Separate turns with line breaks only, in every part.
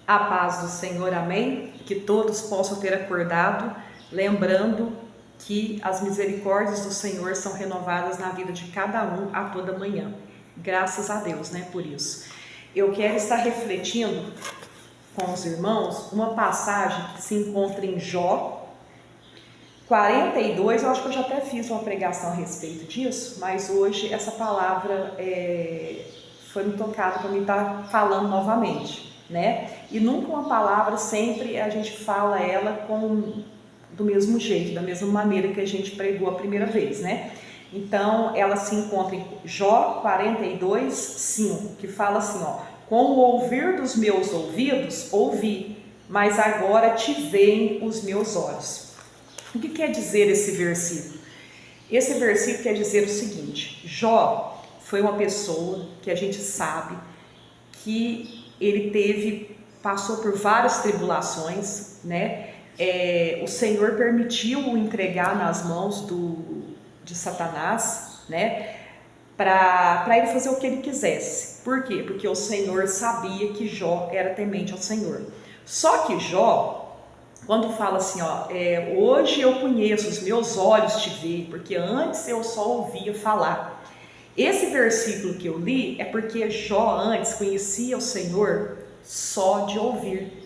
A paz do Senhor, amém? Que todos possam ter acordado, lembrando que as misericórdias do Senhor são renovadas na vida de cada um a toda manhã. Graças a Deus, né, por isso. Eu quero estar refletindo com os irmãos uma passagem que se encontra em Jó 42, eu acho que eu já até fiz uma pregação a respeito disso, mas hoje essa palavra foi me tocada para mim estar falando novamente, né? E nunca uma palavra, sempre a gente fala ela do mesmo jeito, da mesma maneira que a gente pregou a primeira vez, né? Então, ela se encontra em Jó 42, 5, que fala assim, ó: com o ouvir dos meus ouvidos, ouvi, mas agora te veem os meus olhos. O que quer dizer esse versículo? Esse versículo quer dizer o seguinte: Jó foi uma pessoa que a gente sabe que ele passou por várias tribulações, né? O Senhor permitiu-o entregar nas mãos de Satanás, né? Para ele fazer o que ele quisesse. Por quê? Porque o Senhor sabia que Jó era temente ao Senhor. Só que Jó, quando fala assim, ó, hoje eu conheço, os meus olhos te veem, porque antes eu só ouvia falar. Esse versículo que eu li é porque Jó antes conhecia o Senhor só de ouvir.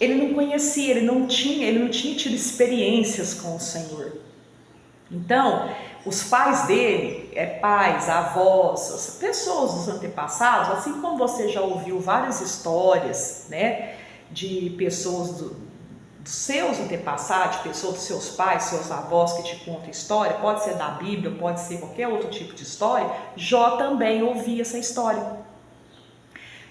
Ele não conhecia, ele não tinha tido experiências com o Senhor. Então, os pais dele, pais, avós, pessoas dos antepassados, assim como você já ouviu várias histórias, né, de pessoas dos seus antepassados, de pessoas dos seus pais, seus avós que te contam história, pode ser da Bíblia, pode ser qualquer outro tipo de história, Jó também ouvia essa história.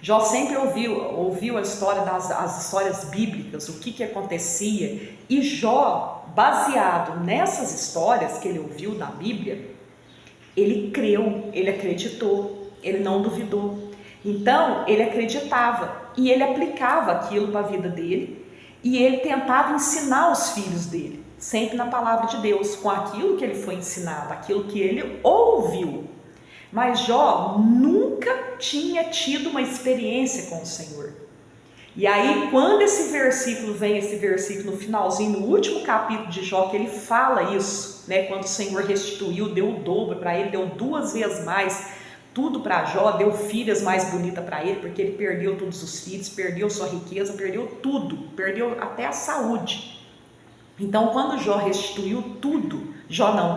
Jó sempre ouviu a história as histórias bíblicas, o que acontecia, e Jó, baseado nessas histórias que ele ouviu da Bíblia, ele creu, ele acreditou, ele não duvidou. Então, ele acreditava e ele aplicava aquilo para a vida dele, e ele tentava ensinar os filhos dele, sempre na palavra de Deus, com aquilo que ele foi ensinado, aquilo que ele ouviu. Mas Jó nunca tinha tido uma experiência com o Senhor. E aí, quando esse versículo no finalzinho, no último capítulo de Jó, que ele fala isso, né? Quando o Senhor restituiu, deu o dobro para ele, deu 2 vezes mais tudo para Jó, deu filhas mais bonitas para ele, porque ele perdeu todos os filhos, perdeu sua riqueza, perdeu tudo, perdeu até a saúde. Então, quando Jó restituiu tudo,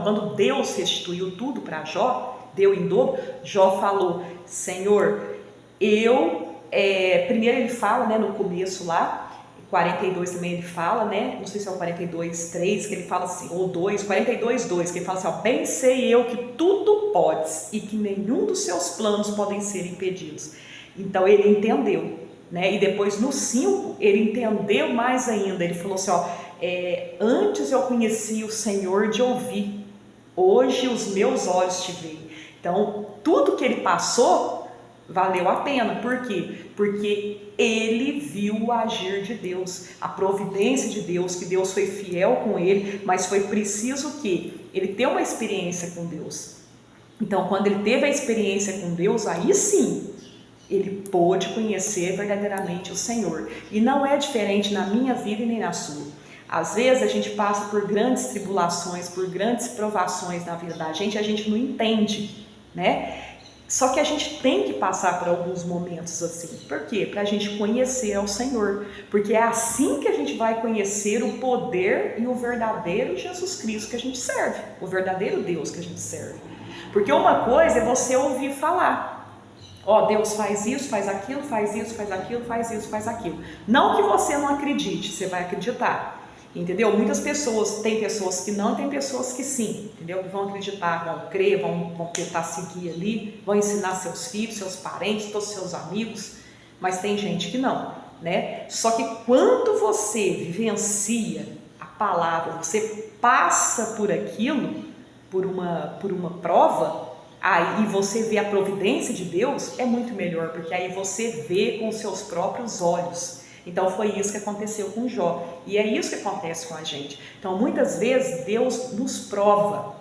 quando Deus restituiu tudo para Jó, deu em dobro, Jó falou: Senhor, primeiro ele fala, né, no começo lá, 42 também ele fala, né, não sei se é o 42, 3, que ele fala assim, ou 2, 42, 2, que ele fala assim, ó: bem sei eu que tudo podes e que nenhum dos seus planos podem ser impedidos. Então ele entendeu, né, e depois no 5 ele entendeu mais ainda, ele falou assim, ó: antes eu conhecia o Senhor de ouvir, hoje os meus olhos te veem. Então tudo que ele passou valeu a pena. Por quê? Porque ele viu o agir de Deus, a providência de Deus, que Deus foi fiel com ele, mas foi preciso que ele tenha uma experiência com Deus. Então, quando ele teve a experiência com Deus, aí sim, ele pôde conhecer verdadeiramente o Senhor. E não é diferente na minha vida e nem na sua. Às vezes a gente passa por grandes tribulações, por grandes provações na vida da gente, e a gente não entende, né? Só que a gente tem que passar por alguns momentos assim. Por quê? Para a gente conhecer ao Senhor. Porque é assim que a gente vai conhecer o poder e o verdadeiro Jesus Cristo que a gente serve. O verdadeiro Deus que a gente serve. Porque uma coisa é você ouvir falar: ó, Deus faz isso, faz aquilo, faz isso, faz aquilo, faz isso, faz aquilo. Não que você não acredite, você vai acreditar. Entendeu? Muitas pessoas, tem pessoas que não, tem pessoas que sim, entendeu? Que vão acreditar, vão crer, vão tentar seguir ali, vão ensinar seus filhos, seus parentes, todos seus amigos, mas tem gente que não, né? Só que quando você vivencia a palavra, você passa por aquilo, por uma prova, aí você vê a providência de Deus, é muito melhor, porque aí você vê com os seus próprios olhos. Então foi isso que aconteceu com Jó, e é isso que acontece com a gente. Então muitas vezes Deus nos prova,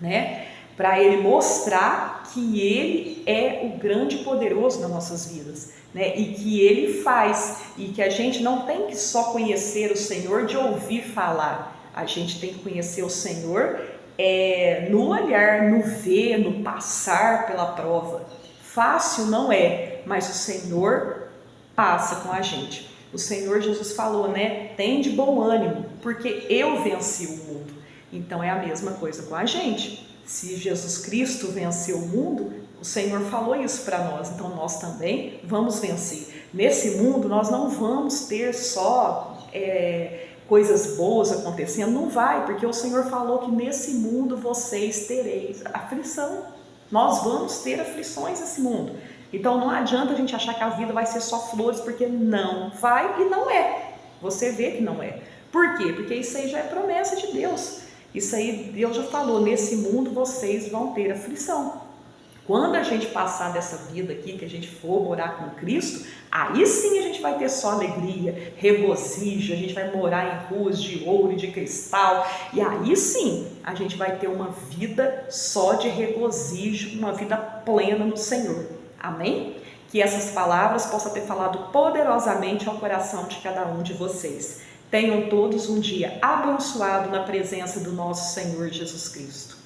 né? para Ele mostrar que Ele é o grande e poderoso nas nossas vidas, né? E que Ele faz, e que a gente não tem que só conhecer o Senhor de ouvir falar, a gente tem que conhecer o Senhor no olhar, no ver, no passar pela prova. Fácil não é, mas o Senhor passa com a gente. O Senhor Jesus falou, né? Tem de bom ânimo, porque eu venci o mundo. Então é a mesma coisa com a gente. Se Jesus Cristo venceu o mundo, o Senhor falou isso para nós, então nós também vamos vencer. Nesse mundo nós não vamos ter só coisas boas acontecendo, não vai, porque o Senhor falou que nesse mundo vocês tereis aflição. Nós vamos ter aflições nesse mundo. Então não adianta a gente achar que a vida vai ser só flores, porque não vai e não é. Você vê que não é. Por quê? Porque isso aí já é promessa de Deus. Isso aí Deus já falou, nesse mundo vocês vão ter aflição. Quando a gente passar dessa vida aqui, que a gente for morar com Cristo, aí sim a gente vai ter só alegria, regozijo, a gente vai morar em ruas de ouro e de cristal, e aí sim a gente vai ter uma vida só de regozijo, uma vida plena no Senhor. Amém? Que essas palavras possam ter falado poderosamente ao coração de cada um de vocês. Tenham todos um dia abençoado na presença do nosso Senhor Jesus Cristo.